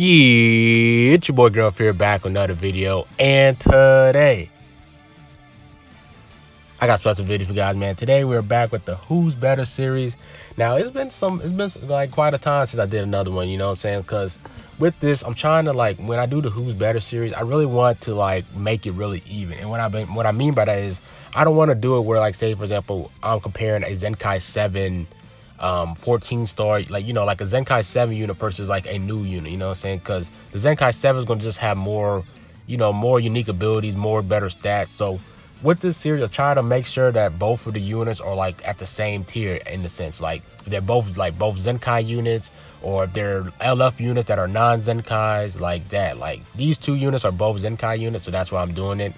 Yeah, it's your boy Greenruff here, back with another video, and today I got a special video for you guys, man. Today we're back with the Who's Better series. Now it's been like quite a time since I did another one, you know what I'm saying? Because with this, I'm trying to, like, when I do the Who's Better series, I really want to like make it really even. And what I mean by that is I don't want to do it where, like, say for example, I'm comparing a ZENKAI 7 14 star, like, you know, like a ZENKAI 7 unit versus like a new unit, you know what I'm saying? Because the ZENKAI 7 is going to just have more, you know, more unique abilities, more better stats. So with this series, I try to make sure that both of the units are like at the same tier, in the sense like they're both ZENKAI units, or if they're LF units that are non-ZENKAIs, like that. Like these two units are both ZENKAI units, so that's why I'm doing it.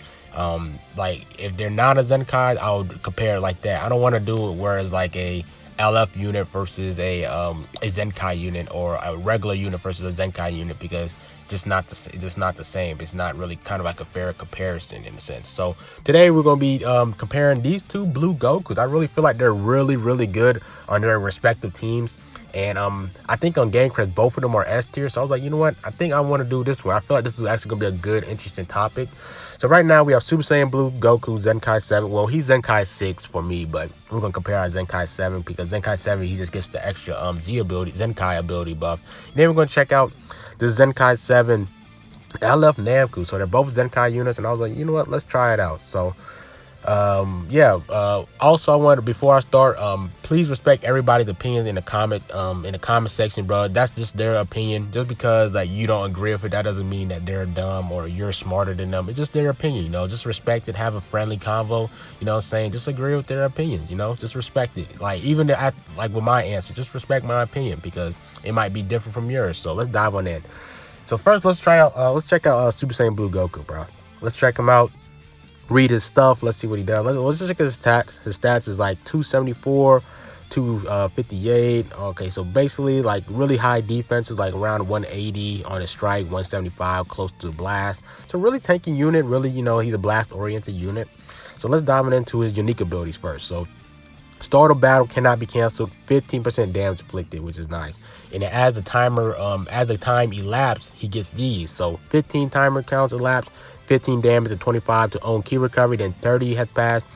Like if they're not a ZENKAI, I'll compare it like that. I don't want to do it where it's like a LF unit versus a ZENKAI unit, or a regular unit versus a ZENKAI unit, because it's just not the same. It's not really kind of like a fair comparison in a sense. So today we're gonna be comparing these two blue Gokus. I really feel like they're really good on their respective teams. And I think on GameCraft both of them are S tier. So I was like, you know what? I think I want to do this one. I feel like this is actually gonna be a good, interesting topic. So right now we have Super Saiyan Blue Goku, ZENKAI 7. Well, he's ZENKAI 6 for me, but we're gonna compare our ZENKAI 7 because ZENKAI 7, he just gets the extra ZENKAI ability buff. And then we're gonna check out the ZENKAI 7 LF Namku. So they're both ZENKAI units, and I was like, you know what? Let's try it out. So also I wanted, before I start, please respect everybody's opinion in the comment section, bro. That's just their opinion. Just because like you don't agree with it, that doesn't mean that they're dumb or you're smarter than them. It's just their opinion, you know. Just respect it, have a friendly convo, you know what I'm saying? Just agree with their opinions, you know. Just respect it. Like even like with my answer, just respect my opinion because it might be different from yours. So let's dive on in. So first, let's check out Super Saiyan Blue Goku, bro. Let's check him out. Read his stuff. Let's see what he does. Let's just check his stats. His stats is like 274, 258. Okay, so basically like really high defenses, like around 180 on his strike, 175 close to blast. So really tanking unit. Really, you know, he's a blast oriented unit. So let's dive into his unique abilities first. So start of battle cannot be canceled, 15% damage inflicted, which is nice. And as the time elapses, he gets these. So 15 timer counts elapsed, 15 damage and 25 to own key recovery, then 30 has passed,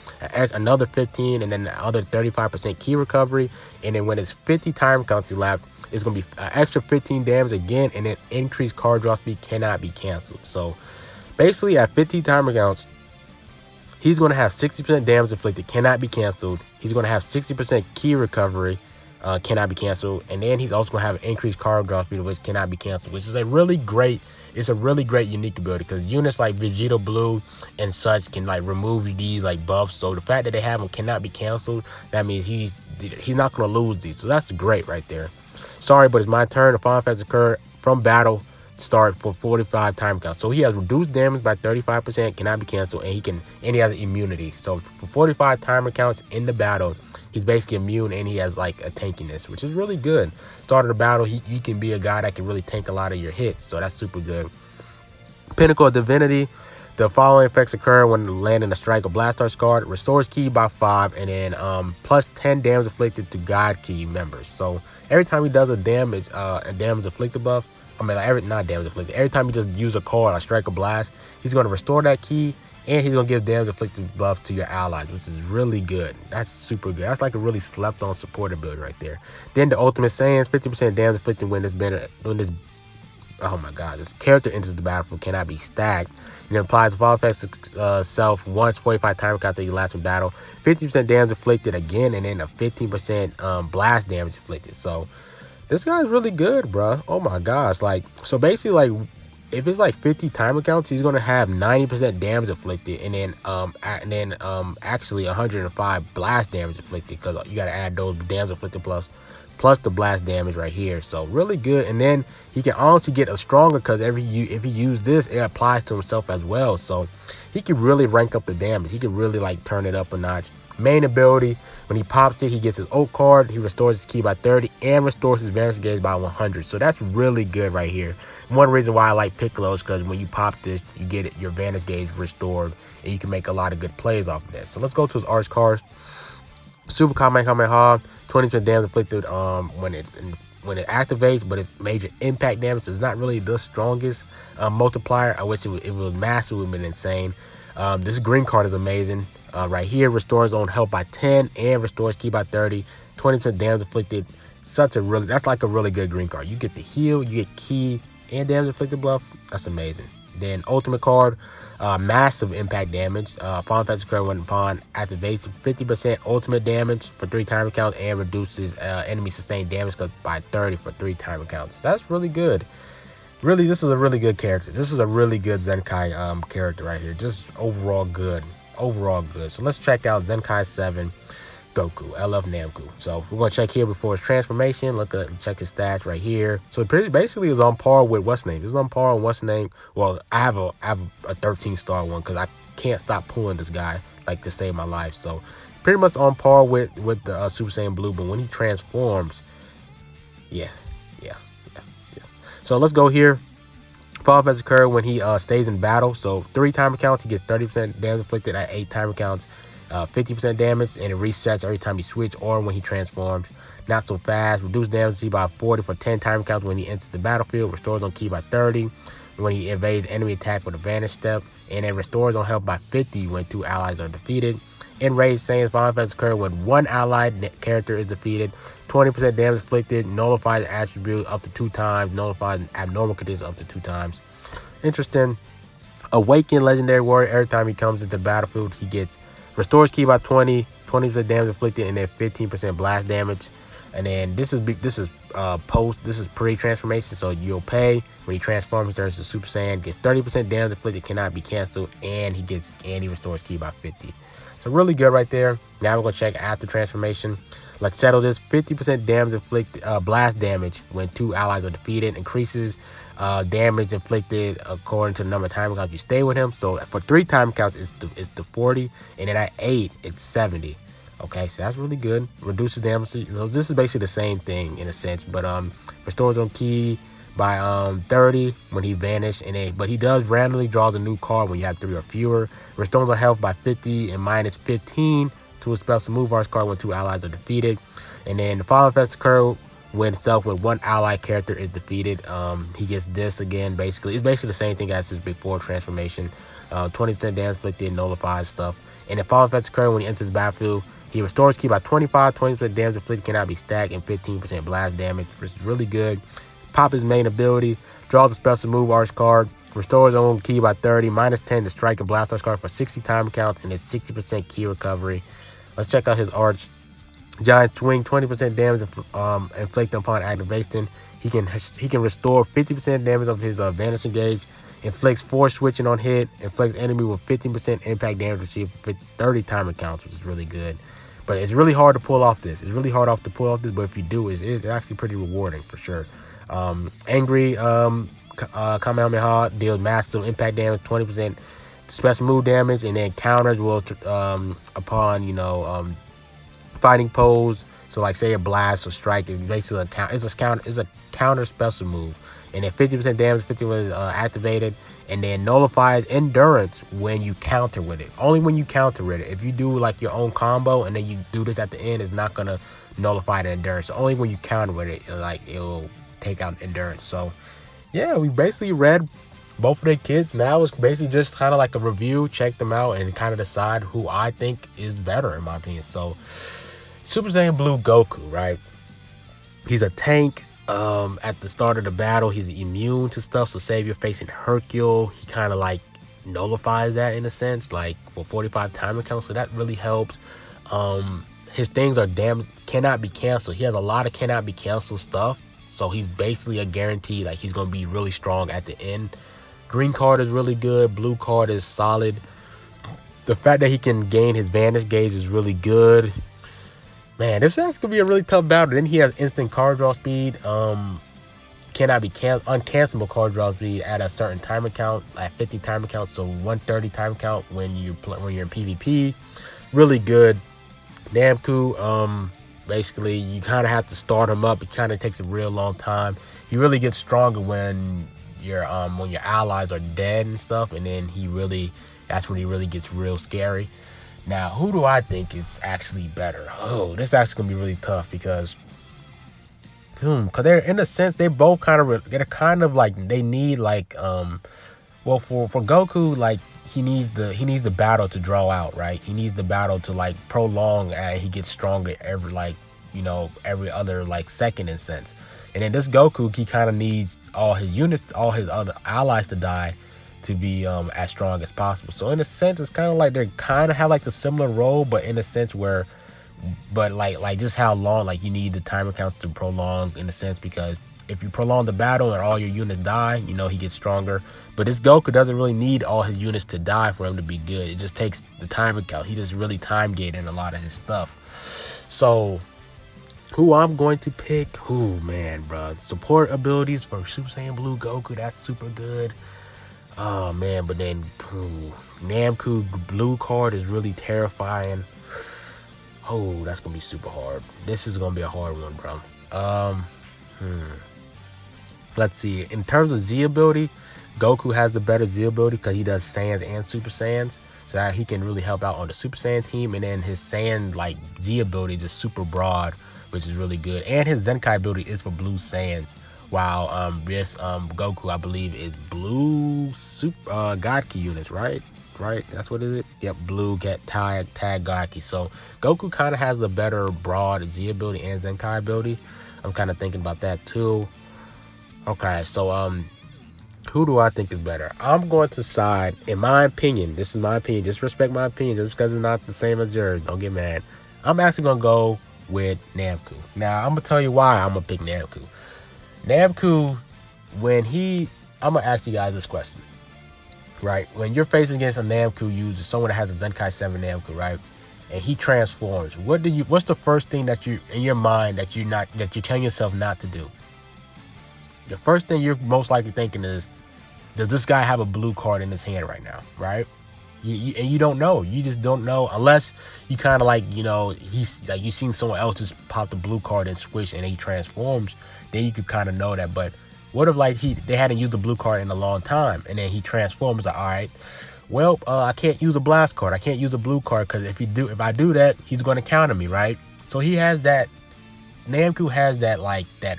another 15, and then the other 35% key recovery. And then when it's 50 time counts elapsed, it's going to be an extra 15 damage again, and then increased card draw speed cannot be canceled. So basically at 50 timer counts, he's going to have 60% damage inflicted, cannot be canceled. He's going to have 60% key recovery, cannot be canceled. And then he's also going to have an increased card draw speed, which cannot be canceled, which is a really great unique ability, because units like Vegeta Blue and such can like remove these like buffs. So the fact that they have them cannot be canceled, that means he's not going to lose these. So that's great right there. Sorry, but it's my turn. The final effects occur from battle start for 45 time counts. So he has reduced damage by 35%, cannot be canceled, and he has immunity. So for 45 timer counts in the battle, he's basically immune, and he has like a tankiness, which is really good. Start of the battle, he can be a guy that can really tank a lot of your hits, so that's super good. Pinnacle of Divinity, the following effects occur when landing a strike or blast charge card. Restores ki by 5, and then plus 10 damage inflicted to God ki members. So every time he does a damage inflicted buff, not damage inflicted, every time he just use a card, a strike or blast, he's going to restore that ki, and he's going to give damage inflicted buff to your allies, which is really good. That's super good. That's like a really slept on support ability right there. Then the Ultimate Saiyan, 50% damage inflicted when this character enters the battlefield, cannot be stacked. And it applies the fall effects itself once, 45 time counts you last in battle. 50% damage inflicted again, and then a 15% blast damage inflicted. So this guy's really good, bro. Oh my gosh. Like, so basically, like, if it's like 50 timer counts, he's gonna have 90% damage inflicted, and then actually 105 blast damage inflicted, because you gotta add those damage inflicted plus the blast damage right here. So really good. And then he can honestly get a stronger, because if he used this, it applies to himself as well. So he can really rank up the damage. He can really like turn it up a notch. Main ability, when he pops it, he gets his ult card, he restores his ki by 30, and restores his advantage gauge by 100. So that's really good right here. One reason why I like Piccolo's, because when you pop this, you get your advantage gauge restored, and you can make a lot of good plays off of that. So let's go to his arch cards. Super Kamehameha, 20% damage inflicted when it's when it activates, but its major impact damage is not really the strongest multiplier. I wish if it was massive, it would have been insane. This green card is amazing. Right here, restores own health by 10 and restores ki by 30, 20% damage inflicted. That's like a really good green card. You get the heal, you get ki and damage inflicted buff. That's amazing. Then ultimate card, massive impact damage. Final Fantasy card when upon activation, 50% ultimate damage for 3 timer counts and reduces enemy sustained damage by 30 for 3 timer counts. That's really good. Really, this is a really good character. This is a really good Zenkai character right here. Just overall good. Overall good. So let's check out Zenkai 7 Goku, LF Namku. So we're gonna check here before his transformation. Check his stats right here. So basically is on par with what's name. It's on par on what's name. Well, I have a 13-star one because I can't stop pulling this guy like to save my life. So pretty much on par with the Super Saiyan Blue. But when he transforms, yeah. So let's go here. Fall effects occur when he stays in battle. So 3 timer counts, he gets 30% damage inflicted. At 8 timer counts, 50% damage, and it resets every time he switches or when he transforms. Not so fast. Reduced damage by 40 for 10 timer counts when he enters the battlefield. Restores on ki by 30 when he evades enemy attack with a vanish step, and it restores on health by 50 when 2 allies are defeated. Enraged Saiyans final effects occur when 1 allied character is defeated. 20% damage inflicted, nullifies an attribute up to 2 times, nullifies abnormal conditions up to 2 times. Interesting. Awakened legendary warrior, every time he comes into the battlefield, he gets restores ki by 20, 20% damage inflicted, and then 15% blast damage. And then this is pre-transformation, so you'll pay when he transforms, he turns to Super Saiyan, gets 30% damage inflicted, cannot be canceled, and he restores ki by 50. So really good right there. Now we're gonna check after transformation. Let's settle this. 50% damage inflicted, blast damage when 2 allies are defeated. Increases damage inflicted according to the number of time counts you stay with him. So for 3 time counts, it's the 40, and then at 8, it's 70. Okay, so that's really good. Reduces damage. This is basically the same thing in a sense, but restores on ki by 30 when he vanished, but he does randomly draws a new card when you have 3 or fewer. Restores on health by 50 and minus 15 to a special move arts card when 2 allies are defeated. And then the following effects occur when 1 allied character is defeated. He gets this again. Basically, it's basically the same thing as his before transformation. 20% damage inflicted, nullifies stuff. And the following effects occur when he enters the battlefield. He restores ki by 25, 20% damage inflicted cannot be stacked, and 15% blast damage, which is really good. Pop his main ability, draws a special move arts card, restores own ki by 30, minus 10 to strike and blast arts card for 60 time counts, and it's 60% ki recovery. Let's check out his arts. Giant swing, 20% damage inflicted upon activation. He can restore 50% damage of his vanishing gauge. Inflicts force switching on hit. Inflicts enemy with 15% impact damage received for 30 timer counts, which is really good. But it's really hard to pull off this. But if you do, it's actually pretty rewarding for sure. Angry Kamehameha deals massive impact damage, 20% special move damage, and then counters will upon fighting pose. So like say a blast or strike, it's basically a counter special move, and then 50% damage, 50% is activated, and then nullifies endurance when you counter with it. Only when you counter with it. If you do like your own combo and then you do this at the end, it's not gonna nullify the endurance. So only when you counter with it, it'll take out endurance. So yeah, we basically read both of their kits. Now it's basically just kind of like a review, check them out, and kind of decide who I think is better in my opinion. So Super Saiyan Blue Goku, right? He's a tank. At the start of the battle, he's immune to stuff. So say if you're facing Hercule, he kind of like nullifies that in a sense, like for 45 timer counts. So that really helps. His things are cannot be canceled. He has a lot of cannot be canceled stuff. So he's basically a guarantee, like he's gonna be really strong at the end. Green card is really good. Blue card is solid. The fact that he can gain his vanish gauge is really good. Man, this is actually gonna be a really tough battle. Then he has instant card draw speed. Cannot be uncancelable card draw speed at a certain timer count, at 50 timer count. So 130 time count when you're in PvP. Really good. Namku, basically you kind of have to start him up. It kind of takes a real long time. He really gets stronger when your allies are dead and stuff, and then that's when he really gets real scary. Now, who do I think is actually better? Oh, this is actually gonna be really tough because Because they're, in a sense, they both they're kind of like, they need like, well, for Goku, like, he needs the battle to draw out, right? He needs the battle to like prolong, and he gets stronger every, like, every other like second, in a sense. And then this Goku, he kind of needs all his units, all his other allies to die to be as strong as possible. So in a sense, it's kind of like they kind of have like the similar role, but in a sense where, but like just how long, like, you need the timer counts to prolong, in a sense, because if you prolong the battle and all your units die, he gets stronger. But this Goku doesn't really need all his units to die for him to be good. It just takes the timer count. He just really time gating a lot of his stuff. So who I'm going to pick, man, bro, support abilities for Super Saiyan Blue Goku, that's super good. Oh man, but then Namku blue card is really terrifying. Oh, that's gonna be super hard. This is gonna be a hard one, bro. Let's see. In terms of Z ability, Goku has the better Z ability because he does Saiyans and Super Saiyans, so that he can really help out on the Super Saiyan team. And then his Saiyan like Z ability is just super broad, which is really good. And his Zenkai ability is for blue Saiyans, while this Goku, I believe, is blue super God Ki units, right? Right, that's what it is. Yep, blue get tag God Ki. So Goku kind of has the better broad Z ability and Zenkai ability. I'm kind of thinking about that too. Okay, so who do I think is better? I'm going to side, in my opinion, this is my opinion, just respect my opinion, just because it's not the same as yours, don't get mad. I'm actually going to go with Namku. Now, I'm going to tell you why I'm going to pick Namku. Namku, I'm going to ask you guys this question, right? When you're facing against a Namku user, someone that has a Zenkai 7 Namku, right? And he transforms, what's the first thing that you, in your mind, that you're telling yourself not to do? The first thing you're most likely thinking is, does this guy have a blue card in his hand right now, right? And you don't know. You just don't know, unless you kind of like, he's like, you seen someone else just pop the blue card and switch and he transforms, then you could kind of know that. But what if like they hadn't used the blue card in a long time, and then he transforms, like, all right, well, I can't use a blast card. I can't use a blue card, because if I do that, he's going to counter me, right? So he has that, Namku has that, like, that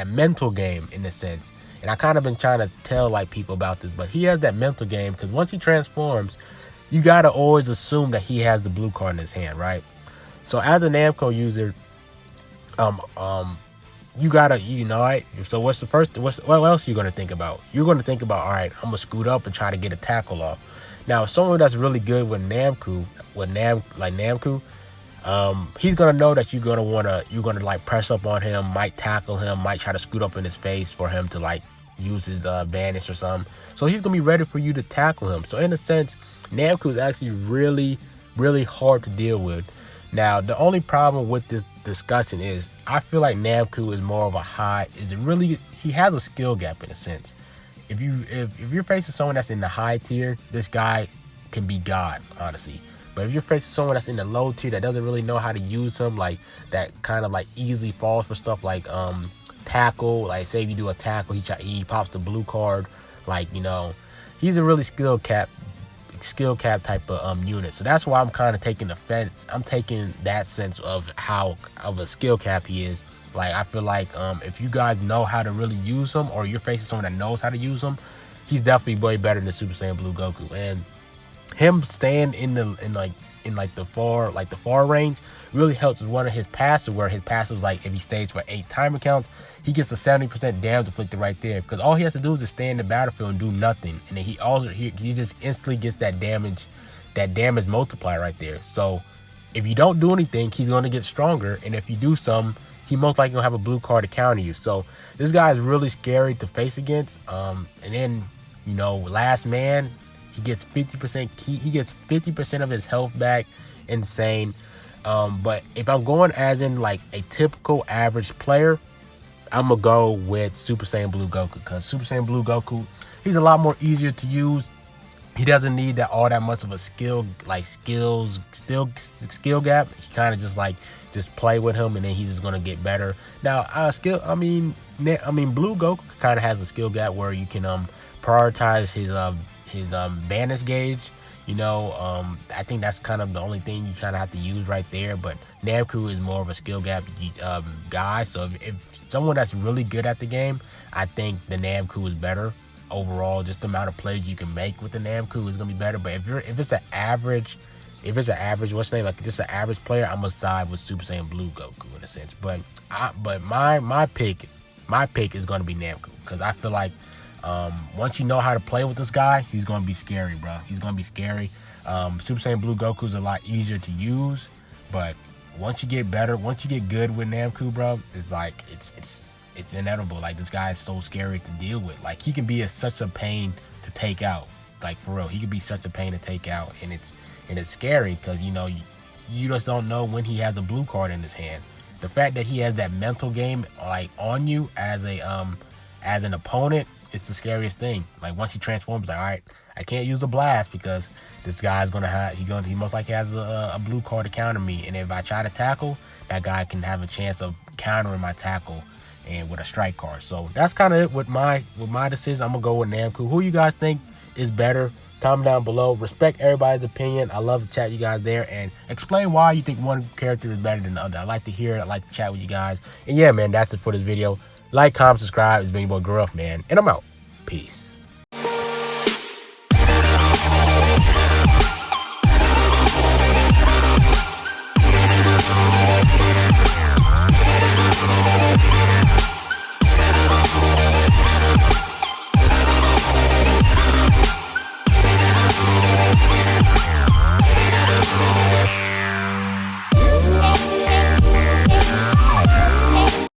mental game, in a sense. And I kind of been trying to tell like people about this, but he has that mental game, because once he transforms, you got to always assume that he has the blue card in his hand, right? So as a Namco user, you gotta, right? So what else are you gonna think about? You're gonna think about, all right, I'm gonna scoot up and try to get a tackle off. Now, someone that's really good with Namku, he's gonna know that you're gonna like press up on him, might tackle him, might try to scoot up in his face for him to like use his vanish or something. So he's gonna be ready for you to tackle him. So in a sense, Namku is actually really, really hard to deal with. Now, the only problem with this discussion is, I feel like Namku is more of he has a skill gap, in a sense. If you're facing someone that's in the high tier, this guy can be God, honestly. But if you're facing someone that's in the low tier that doesn't really know how to use him, like that kind of like easily falls for stuff like tackle, like say if you do a tackle, he pops the blue card, like, he's a really skill cap type of unit. So that's why I'm kind of taking offense. I'm taking that sense of how of a skill cap he is. Like, I feel like if you guys know how to really use him, or you're facing someone that knows how to use him, he's definitely way better than Super Saiyan Blue Goku. And him staying in the far range really helps with one of his passive, where his passive is like, if he stays for 8 timer counts, he gets a 70% damage inflicted right there, because all he has to do is just stay in the battlefield and do nothing, and then he just instantly gets that damage multiplier right there. So if you don't do anything, he's going to get stronger, and if you do some, he most likely gonna have a blue card to counter you. So this guy is really scary to face against. And then, last man, he gets 50% he gets 50% of his health back. Insane. But if I'm going as in like a typical average player, I'm gonna go with Super Saiyan Blue Goku, because Super Saiyan Blue Goku, he's a lot more easier to use. He doesn't need all that much of a skill gap. He kind of just play with him, and then he's just gonna get better. Now, Blue Goku kind of has a skill gap where you can prioritize his vanish gauge. I think that's kind of the only thing you kind of have to use right there. But Namku is more of a skill gap guy. So if someone that's really good at the game, I think the Namku is better overall. Just the amount of plays you can make with the Namku is gonna be better. But if it's an average, what's the name, like just an average player, I'm gonna side with Super Saiyan Blue Goku in a sense. But my pick is gonna be Namku, because I feel like once you know how to play with this guy, he's gonna be scary, bro. He's gonna be scary. Super Saiyan Blue Goku is a lot easier to use, but once you get better, once you get good with Namku, bro, it's like it's inevitable. Like, this guy is so scary to deal with. Like, he can be such a pain to take out. Like, for real, he could be such a pain to take out, and it's scary because you just don't know when he has a blue card in his hand. The fact that he has that mental game like on you as an opponent, it's the scariest thing. Like, once he transforms, like, all right, I can't use the blast because this guy's gonna have he most likely has a blue card to counter me, and if I try to tackle, that guy can have a chance of countering my tackle and with a strike card. So that's kind of it with my decision. I'm gonna go with Namku. Who you guys think is better? Comment down below. Respect everybody's opinion. I love to chat you guys there, and explain why you think one character is better than the other. I like to hear it. I like to chat with you guys. And yeah, man, that's it for this video. Like, comment, subscribe. It's been your boy Greenruff, man, and I'm out. Peace.